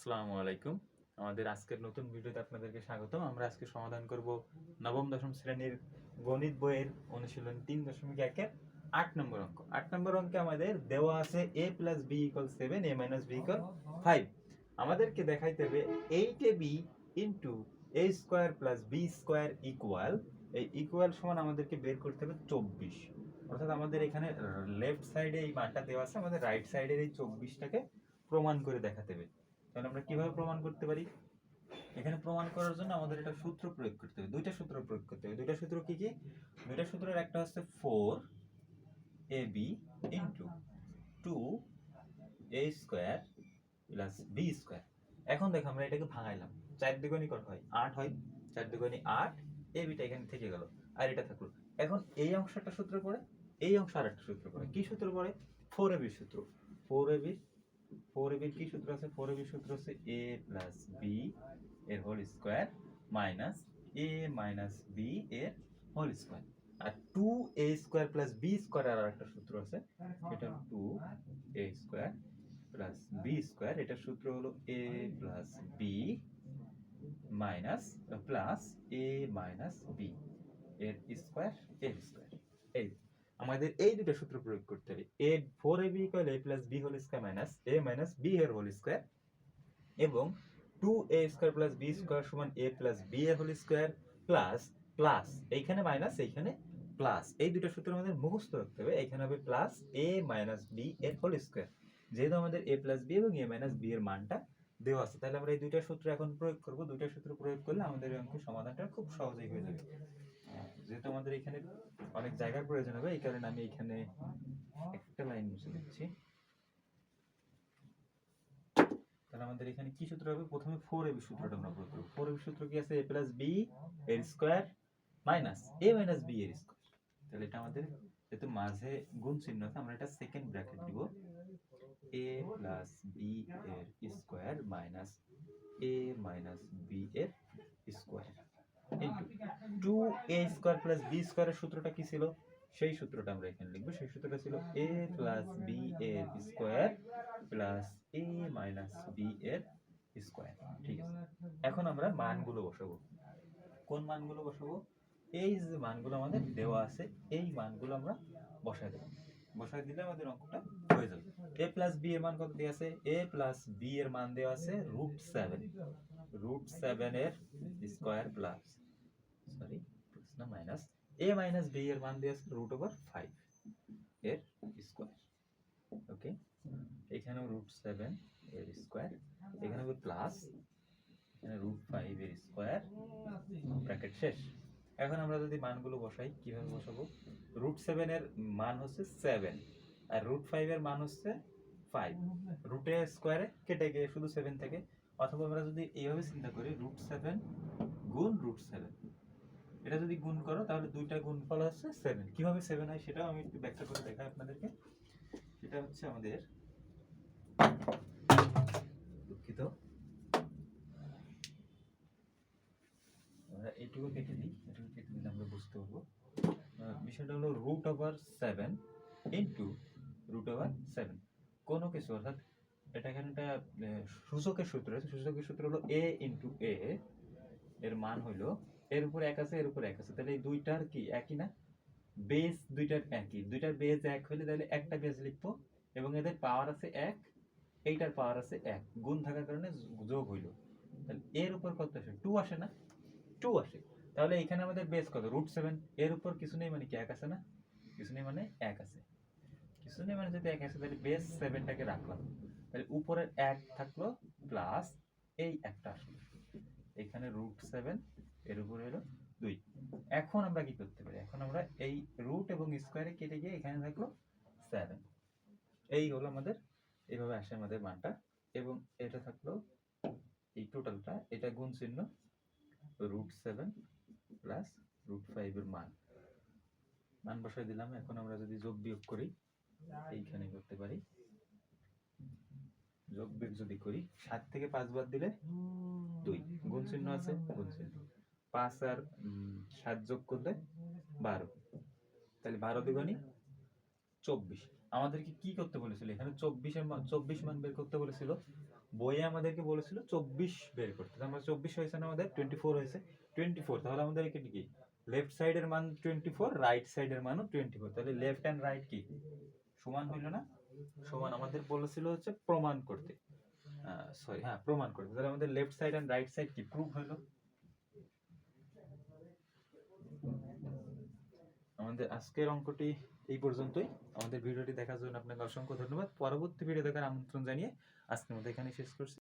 আসসালামু আলাইকুম। আমাদের আজকের নতুন ভিডিওতে আপনাদেরকে স্বাগতম। আমরা আজকে সমাধান করব নবম দশম শ্রেণীর গণিত বইয়ের অনুশীলন ৩.১ এর ৮ নম্বর অঙ্ক। ৮ নম্বর অঙ্কে আমাদের দেওয়া আছে a + b = 7, a - b = 5। আমাদেরকে দেখাইতে হবে 8ab * a² + b² ইকুয়াল, এই ইকুয়াল সমান আমাদেরকে বের করতে হবে 24। অর্থাৎ আমাদের এখানে লেফট সাইডে এই মানটা দেওয়া আছে, আমাদের রাইট সাইডের এই 24টাকে প্রমাণ করে দেখাতে হবে। তাহলে আমরা কিভাবে প্রমাণ করতে পারি? এখানে প্রমাণ করার জন্য আমাদের একটা সূত্র প্রয়োগ করতে হবে, দুইটা সূত্র প্রয়োগ করতে হবে। দুইটা সূত্র কি কি? দুইটা সূত্রের একটা হচ্ছে 4ab * 2a² + b²। এখন দেখো আমরা এটাকে ভাঙাইলাম, 4 দুগুণে কত হয়? 8 হয়। 4 দুগুণে 8, এবি এখানে থেকে গেল আর এটা থাকলো। এখন এই অংশ একটা সূত্র পড়ে, এই অংশ আরেকটা সূত্র পড়ে। কি সূত্র পড়ে? 4ab সূত্র। 4ab এর কি সূত্র আছে? 4ab সূত্র হচ্ছে a + b এর whole square minus a - b এর হোল স্কয়ার। আর 2a² + b² এর আরেকটা সূত্র আছে, এটা 2a² + b²। এটার সূত্র হলো a + b minus plus a - b এর স্কয়ার এর স্কয়ার। এই আমাদের এই দুটো সূত্র প্রয়োগ করতে হবে। 4ab = a + b² minus a - b এর হোল স্কয়ার এবং 2a² + b² = a + b এর হোল স্কয়ার প্লাস প্লাস এইখানে মাইনাস এইখানে প্লাস, এই দুটো সূত্র আমাদের মুখস্থ রাখতে হবে। এখানে হবে প্লাস a - b এর হোল স্কয়ার। যেহেতু আমাদের a + b এবং a - b এর মানটা দেওয়া আছে, তাহলে আমরা এই দুইটা সূত্র এখন প্রয়োগ করব। দুইটা সূত্র প্রয়োগ করলে আমাদের এই অঙ্কের সমাধানটা খুব সহজেই হয়ে যাবে। যেহেতু আমাদের এখানে অনেক জায়গার প্রয়োজন হবে, এই কারণে আমি এখানে একটা লাইন মুছে দিচ্ছি। তাহলে আমাদের এখানে কি সূত্র হবে? প্রথমে 4ab সূত্রটা আমরা প্রয়োগ করব। 4ab সূত্র কি আছে? a + b এর স্কয়ার মাইনাস a - b এর স্কয়ার। তাহলে এটা আমাদের যেহেতু মাঝে গুণ চিহ্ন আছে, আমরা এটা সেকেন্ড ব্র্যাকেট দিব। a + b এর স্কয়ার মাইনাস a - b এর স্কয়ার ইনটু 2a² + b² এর সূত্রটা কি ছিল? সেই সূত্রটা আমরা এখানে লিখব। সেই সূত্রটা ছিল a + b এর স্কয়ার প্লাস a - b এর স্কয়ার। ঠিক আছে, এখন আমরা মানগুলো বসাবো। কোন মানগুলো বসাবো? এই যে মানগুলো আমাদের দেওয়া আছে, এই মানগুলো আমরা বসায় দেব। বসায় দিলে আমাদের অঙ্কটা হয়ে যাবে। a + b এর মান কত দেওয়া আছে? a + b এর মান দেওয়া আছে √7। √7 এর স্কয়ার প্লাস প্লাস না মাইনাস a - b এর মান দেওয়া আছে √5 এর স্কয়ার। ওকে, এখানেও √7 এর স্কয়ার, এখানে হবে প্লাস, এখানে √5 এর স্কয়ার, ব্র্যাকেট শেষ। এখন আমরা যদি মানগুলো বসাই, কিভাবে বসাবো? √7 এর মান হচ্ছে 7 আর √5 এর মান হচ্ছে 5। রুটের স্কয়ারে কেটে গিয়ে শুধু 7 থাকে। অথবা আমরা যদি এইভাবে চিন্তা করি, √7 গুণ √7, এটা যদি গুণ করো তাহলে দুইটা গুণফল হচ্ছে 7। কিভাবে 7 হয় সেটাও আমি একটু ব্যাখ্যা করে দেখাই আপনাদেরকে। এটা হচ্ছে আমাদের, দুঃখিত, আমরা এইটুকু কেটে দিই, এটুকু কেটে দিলে আমরা বুঝতে পারবো। বিষয়টা হলো √7 ইন্টু √7 কোনো কিছু, অর্থাৎ এটা এখানে একটা সূচকের সূত্র আছে। সূচকের সূত্র হলো a * a, এর মান হলো এর উপর 1 আছে, এর উপর 1 আছে, তাহলে এই দুইটার কি একই না? বেস দুইটার একই, দুইটার বেস 1 হলে তাহলে একটা বেস লিখবো এবং এদের পাওয়ার আছে 1, এইটার পাওয়ার আছে 1, গুণ থাকার কারণে যোগ হইলো। তাহলে এর উপর কত আসে? 2 আসে না? 2 আসে। তাহলে এখানে আমাদের বেস কত? √7। এর উপর কিছু নেই মানে কি 1 আছে না? কিছু নেই মানে 1 আছে। কিছু নেই মানে যদি 1 আছে, তাহলে বেস 7টাকে রাখলাম। তাহলে উপরের 1 থাকলো প্লাস এই একটা আসলো। এখানে √7, এর উপরে হলো 2। এখন আমরা কি করতে পারি? এখন আমরা এই রুট এবং স্কয়ারে কেটে গিয়ে এখানে থাকলো 7। এই হলো আমাদের, এইভাবে আসে আমাদের মানটা। এবং এটা থাকলো এই টোটালটা, এটা গুণ চিহ্ন √7 প্লাস √5 এর মান বসাই দিলাম। এখন আমরা যদি যোগ বিয়োগ করি, এইখানে করতে পারি। যোগ বিয়োগ যদি করি, 7 থেকে 5 বাদ দিলে 2, গুণ চিহ্ন আছে, গুণ চিহ্ন 5 আর 7 যোগ করলে 12, তাহলে 12 দুগুণে 24। আমাদেরকে কি করতে বলেছিল? এখানে 24 মান বের করতে বলেছিল। বইয়ে আমাদেরকে বলেছিল 24 বের করতে, আমরা 24 হয়েছে না, আমাদের 24 হয়েছে। 24, তাহলে আমাদের এখানে কি লেফট সাইডের মান 24, রাইট সাইডের মানও 24, তাহলে লেফট এন্ড রাইট কি সমান হইল না? সমান আমাদের বলেছিল হচ্ছে প্রমাণ করতে, সরি হ্যাঁ প্রমাণ করতে, তাহলে আমাদের left side and right side কি প্রুভ হইল। আমাদের আজকের অঙ্কটি এই পর্যন্তই। আমাদের ভিডিওটি দেখার জন্য আপনাকে অসংখ্য ধন্যবাদ। পরবর্তী ভিডিও দেখার আমন্ত্রণ জানিয়ে আজকের মতো এখানে শেষ করছি।